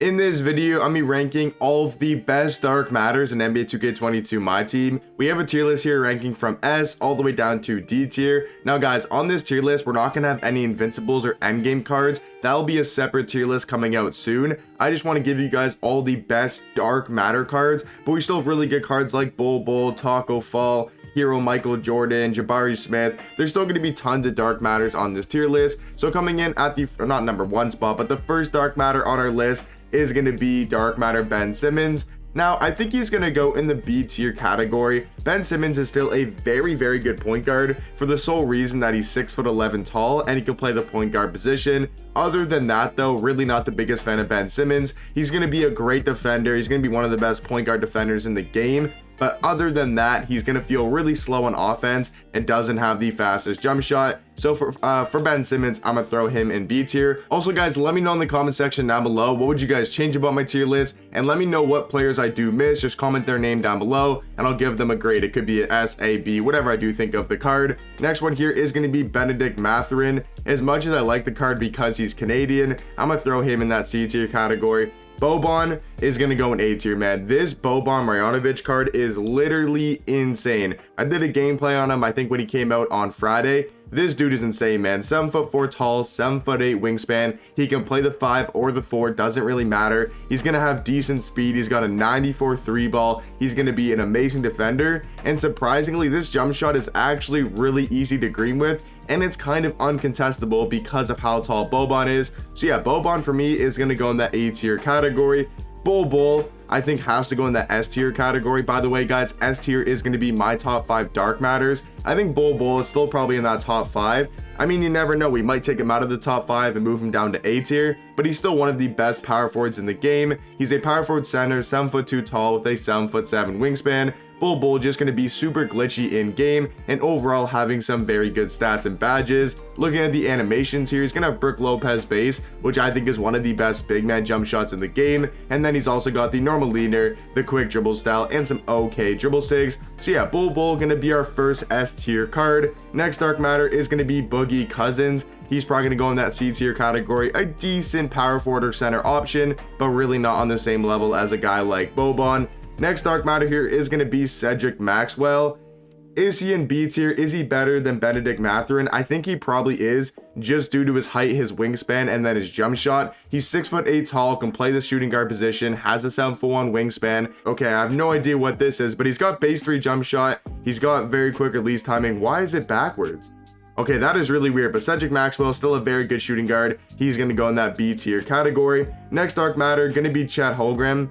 In this video, I'm ranking all of the best dark matters in NBA 2K22 My Team. We have a tier list here ranking from S all the way down to D tier. Now guys, on this tier list, we're not going to have any invincibles or endgame cards. That'll be a separate tier list coming out soon. I just want to give you guys all the best dark matter cards, but we still have really good cards like Bull, Taco Fall, Hero Michael Jordan, Jabari Smith. There's still going to be tons of dark matters on this tier list. So coming in at the, not number one spot, but the first dark matter on our list is going to be dark matter Ben Simmons. Now, I think he's going to go in the B tier category. Ben Simmons is still a very good point guard for the sole reason that he's 6'11" tall and he can play the point guard position. Other than that though, really not the biggest fan of Ben Simmons. He's going to be a great defender. He's going to be one of the best point guard defenders in the game. But other than that, he's going to feel really slow on offense and doesn't have the fastest jump shot. So for Ben Simmons, I'm going to throw him in B tier. Also guys, let me know in the comment section down below, what would you guys change about my tier list? And let me know what players I do miss. Just comment their name down below and I'll give them a grade. It could be an S, A, B, whatever I do think of the card. Next one here is going to be Benedict Mathurin. As much as I like the card because he's Canadian, I'm going to throw him in that C tier category. Bobon is going to go in A tier, man. This Bobon Marianovic card is literally insane. I did a gameplay on him, I think when he came out on Friday. This dude is insane, man. 7'4" tall, 7'8" wingspan. He can play the 5 or the 4, doesn't really matter. He's going to have decent speed. He's got a 94 3 ball. He's going to be an amazing defender. And surprisingly, this jump shot is actually really easy to green with. And it's kind of uncontestable because of how tall Bobon is. So yeah, Bobon for me is going to go in that A tier category. Bull, I think has to go in that S tier category. By the way, guys, S tier is going to be my top 5 dark matters. I think Bull is still probably in that top 5. I mean, you never know. We might take him out of the top 5 and move him down to A tier, but he's still one of the best power forwards in the game. He's a power forward center, 7'2" tall with a 7'7" wingspan. Bull just going to be super glitchy in game and overall having some very good stats and badges. Looking at the animations here, he's going to have Brook Lopez base, which I think is one of the best big man jump shots in the game. And then he's also got the normal leaner, the quick dribble style, and some okay dribble sigs. So yeah, Bull going to be our first S tier card. Next dark matter is going to be Boogie Cousins. He's probably going to go in that C tier category. A decent power forward or center option, but really not on the same level as a guy like Bobon. Next dark matter here is going to be Cedric Maxwell. Is he in B tier? Is he better than Benedict Mathurin? I think he probably is, just due to his height, his wingspan, and then his jump shot. He's 6'8" tall, can play the shooting guard position, has a 7'1" wingspan. Okay, I have no idea what this is, but he's got base 3 jump shot. He's got very quick release timing. Why is it backwards? Okay, that is really weird, but Cedric Maxwell is still a very good shooting guard. He's going to go in that B tier category. Next dark matter, going to be Holgrim.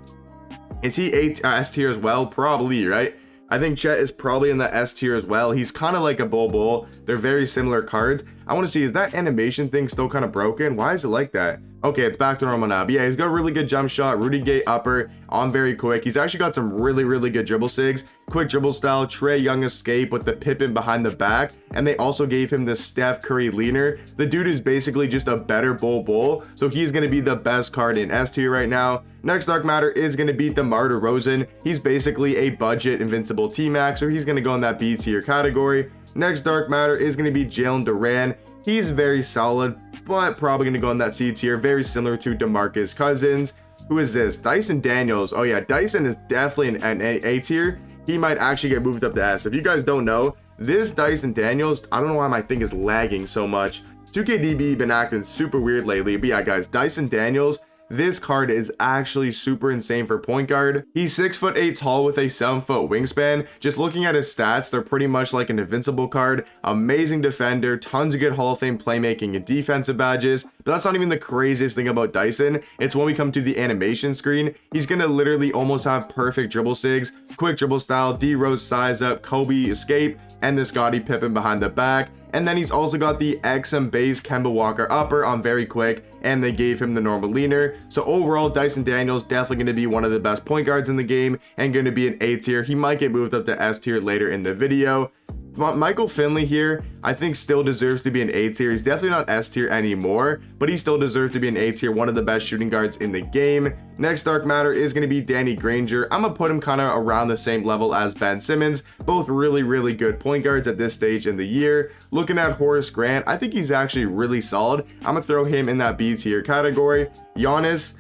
Is he S tier as well? Probably, right? I think Chet is probably in the S tier as well. He's kind of like a Bull. They're very similar cards. I want to see, is that animation thing still kind of broken? Why is it like that? Okay, it's back to normal now. But yeah, he's got a really good jump shot. Rudy Gay upper on very quick. He's actually got some really good dribble sigs. Quick dribble style, Trae Young escape with the Pippen behind the back. And they also gave him the Steph Curry leaner. The dude is basically just a better Bull. So he's going to be the best card in S tier right now. Next dark matter is going to be DeMar DeRozan. He's basically a budget invincible T-Max, so he's going to go in that B tier category. Next dark matter is going to be Jalen Duran. He's very solid, but probably going to go in that C tier, very similar to DeMarcus Cousins. Who is this? Dyson Daniels. Oh yeah, Dyson is definitely an A tier. He might actually get moved up to S. If you guys don't know, this Dyson Daniels, I don't know why my thing is lagging so much. 2KDB been acting super weird lately, but yeah guys, Dyson Daniels, this card is actually super insane for point guard. He's 6'8" tall with a 7-foot wingspan. Just looking at his stats, they're pretty much like an invincible card. Amazing defender, tons of good Hall of Fame playmaking and defensive badges. But that's not even the craziest thing about Dyson. It's when we come to the animation screen, he's gonna literally almost have perfect dribble sigs, quick dribble style, D-Rose size up, Kobe escape, and the Scottie Pippen behind the back. And then he's also got the XM base Kemba Walker upper on very quick, and they gave him the normal leaner. So overall, Dyson Daniels definitely going to be one of the best point guards in the game and going to be an A tier. He might get moved up to S tier later in the video. Michael Finley here, I think still deserves to be an A tier. He's definitely not S tier anymore, but he still deserves to be an A tier, one of the best shooting guards in the game. Next dark matter is going to be Danny Granger. I'm going to put him kind of around the same level as Ben Simmons. Both really good point guards at this stage in the year. Looking at Horace Grant, I think he's actually really solid. I'm going to throw him in that B tier category. Giannis,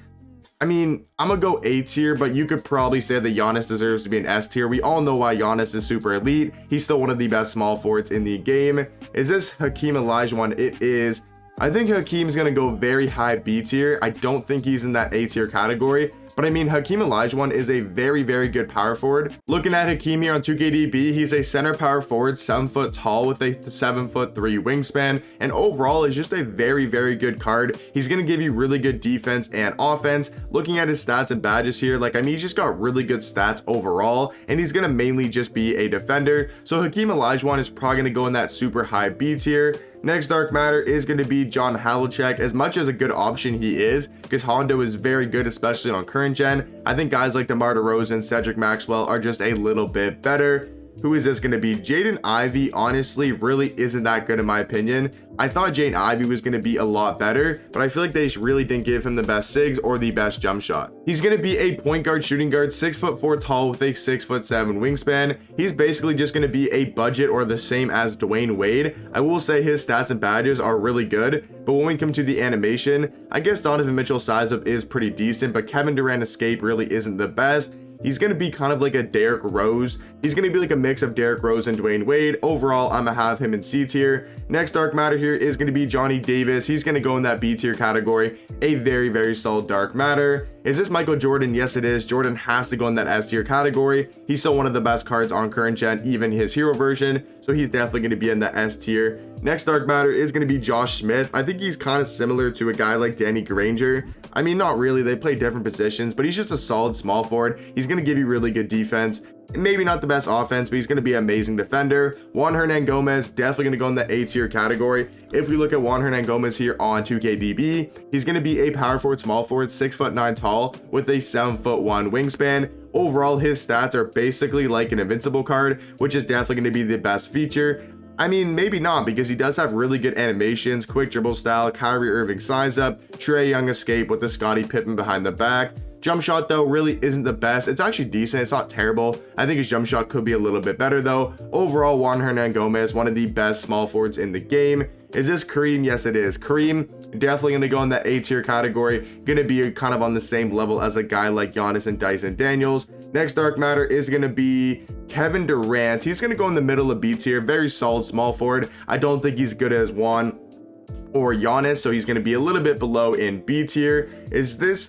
I mean, I'm gonna go A tier, but you could probably say that Giannis deserves to be an S tier. We all know why Giannis is super elite. He's still one of the best small forwards in the game. Is this Hakeem Olajuwon? It is. I think Hakeem's gonna go very high B tier. I don't think he's in that A tier category. But I mean, Hakeem Olajuwon is a very, very good power forward. Looking at Hakeem here on 2KDB, he's a center power forward, 7 foot tall with a 7'3" wingspan, and overall is just a very, very good card. He's gonna give you really good defense and offense. Looking at his stats and badges here, like, I mean, he's just got really good stats overall, and he's gonna mainly just be a defender. So Hakeem Olajuwon is probably gonna go in that super high B tier. Next dark matter is going to be John Halock. As much as a good option he is, because Hondo is very good, especially on current gen, I think guys like DeMar DeRozan, Cedric Maxwell are just a little bit better. Who is this going to be? Jaden Ivey honestly really isn't that good in my opinion. I thought Jaden Ivey was going to be a lot better, but I feel like they really didn't give him the best SIGs or the best jump shot. He's going to be a point guard, shooting guard, 6'4" tall with a 6'7" wingspan. He's basically just going to be a budget or the same as Dwayne Wade. I will say his stats and badges are really good, but when we come to the animation, I guess Donovan Mitchell's size up is pretty decent, but Kevin Durant escape really isn't the best. He's going to be kind of like a Derrick Rose. He's going to be like a mix of Derrick Rose and Dwayne Wade. Overall, I'm going to have him in C tier. Next dark matter here is going to be Johnny Davis. He's going to go in that B tier category. A very, very solid dark matter. Is this Michael Jordan? Yes, it is. Jordan has to go in that S tier category. He's still one of the best cards on current gen, even his hero version. So he's definitely going to be in the S tier. Next dark matter is going to be Josh Smith. I think he's kind of similar to a guy like Danny Granger. I mean, not really. They play different positions, but he's just a solid small forward. He's going to give you really good defense. Maybe not the best offense, but he's going to be an amazing defender. Juan Hernangomez, definitely going to go in the A tier category. If we look at Juan Hernangomez here on 2KDB, he's going to be a power forward, small forward, 6'9" tall with a 7'1" wingspan. Overall, his stats are basically like an invincible card, which is definitely going to be the best feature. I mean, maybe not, because he does have really good animations, quick dribble style, Kyrie Irving size up, Trae Young escape with the Scottie Pippen behind the back. Jump shot though really isn't the best. It's actually decent. It's not terrible. I think his jump shot could be a little bit better though. Overall, Juan Hernangomez, one of the best small forwards in the game. Is this Kareem? Yes, it is. Kareem definitely going to go in that A tier category. Going to be kind of on the same level as a guy like Giannis and Dyson Daniels. Next dark matter is going to be Kevin Durant. He's going to go in the middle of B tier. Very solid small forward. I don't think he's good as Juan or Giannis, so he's going to be a little bit below in B tier. Is this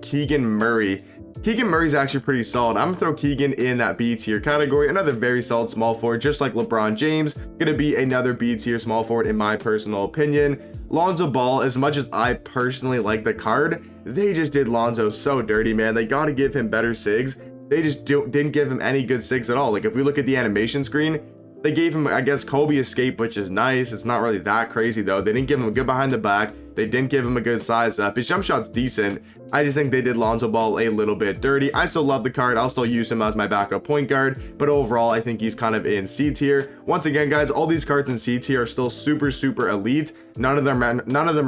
Keegan Murray? Keegan Murray's actually pretty solid. I'm gonna throw Keegan in that B tier category. Another very solid small forward, just like LeBron James. Gonna be another B tier small forward in my personal opinion. Lonzo Ball, as much as I personally like the card, they just did Lonzo so dirty, man. They gotta give him better SIGs. They just didn't give him any good SIGs at all. Like, if we look at the animation screen, they gave him, I guess, Kobe escape, which is nice. It's not really that crazy though. They didn't give him a good behind the back. They didn't give him a good size up. His jump shot's decent. I just think they did Lonzo Ball a little bit dirty. I still love the card. I'll still use him as my backup point guard, but overall, I think he's kind of in C tier. Once again, guys, all these cards in C tier are still super, super elite. None of them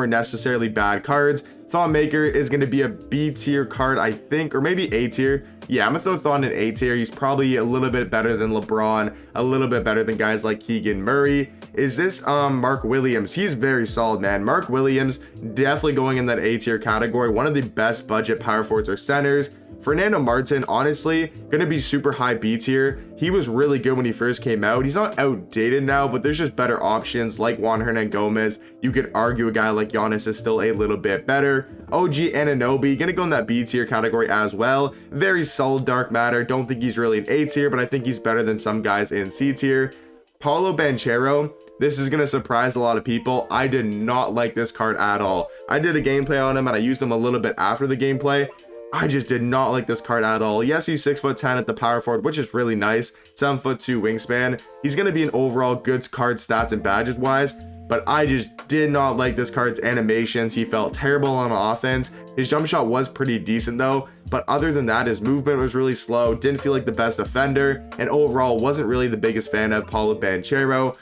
are necessarily bad cards. Thought Maker is going to be a B tier card, I think, or maybe A tier. Yeah, I'm gonna throw Thon in A tier. He's probably a little bit better than LeBron, a little bit better than guys like Keegan Murray. Is this Mark Williams? He's very solid, man. Mark Williams definitely going in that A tier category. One of the best budget power forwards or centers. Fernando Martin, honestly, gonna be super high B tier. He was really good when he first came out. He's not outdated now, but there's just better options like Juan Hernangomez. You could argue a guy like Giannis is still a little bit better. OG Anunoby, gonna go in that B tier category as well. Very solid dark matter. Don't think he's really an A tier, but I think he's better than some guys in C tier. Paulo Banchero. This is going to surprise a lot of people. I did not like this card at all. I did a gameplay on him and I used him a little bit after the gameplay. I just did not like this card at all. Yes, he's 6'10" at the power forward, which is really nice. 7'2" wingspan. He's going to be an overall good card stats and badges wise, but I just did not like this card's animations. He felt terrible on offense. His jump shot was pretty decent though, but other than that, his movement was really slow. Didn't feel like the best defender, and overall wasn't really the biggest fan of Paulo Banchero.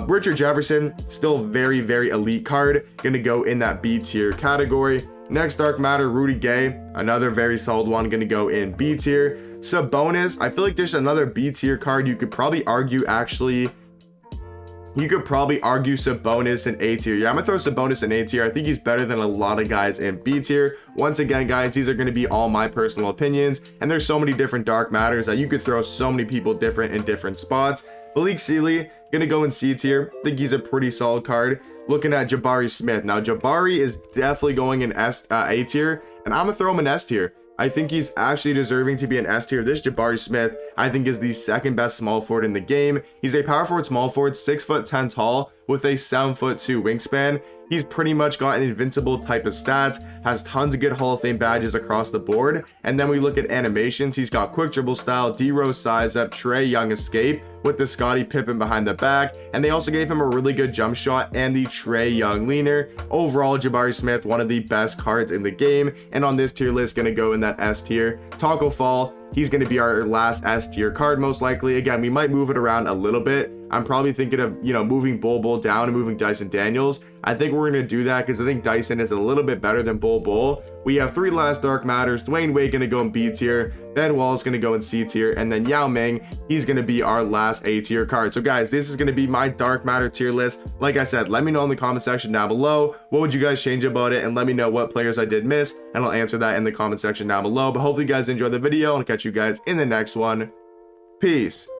Richard Jefferson, still very, very elite card. Gonna go in that B tier category. Next dark matter, Rudy Gay, another very solid one, gonna go in B tier. Sabonis, I feel like there's another B tier card you could probably argue actually. You could probably argue Sabonis in A tier. Yeah, I'm gonna throw Sabonis in A tier. I think he's better than a lot of guys in B tier. Once again, guys, these are gonna be all my personal opinions, and there's so many different dark matters that you could throw so many people different in different spots. Malik Sealy, gonna go in C tier. Think he's a pretty solid card. Looking at Jabari Smith. Now, Jabari is definitely going in A tier, and I'm gonna throw him in S tier. I think he's actually deserving to be an S tier. This Jabari Smith, I think, is the second best small forward in the game. He's a power forward, small forward, 6'10" tall with a 7'2" wingspan. He's pretty much got an invincible type of stats, has tons of good Hall of Fame badges across the board. And then we look at animations. He's got quick dribble style, D-Rose size up, Trae Young escape with the Scottie Pippen behind the back. And they also gave him a really good jump shot and the Trae Young leaner. Overall, Jabari Smith, one of the best cards in the game. And on this tier list, gonna go in that S tier. Taco Fall, he's going to be our last S tier card most likely. Again, we might move it around a little bit. I'm probably thinking of, moving Bull down and moving Dyson Daniels. I think we're going to do that because I think Dyson is a little bit better than Bull. We have 3 last dark matters. Dwayne Wade going to go in B tier. Ben Wall's going to go in C tier. And then Yao Ming, he's going to be our last A tier card. So guys, this is going to be my dark matter tier list. Like I said, let me know in the comment section down below. What would you guys change about it? And let me know what players I did miss. And I'll answer that in the comment section down below. But hopefully you guys enjoyed the video. And I'll catch you guys in the next one. Peace.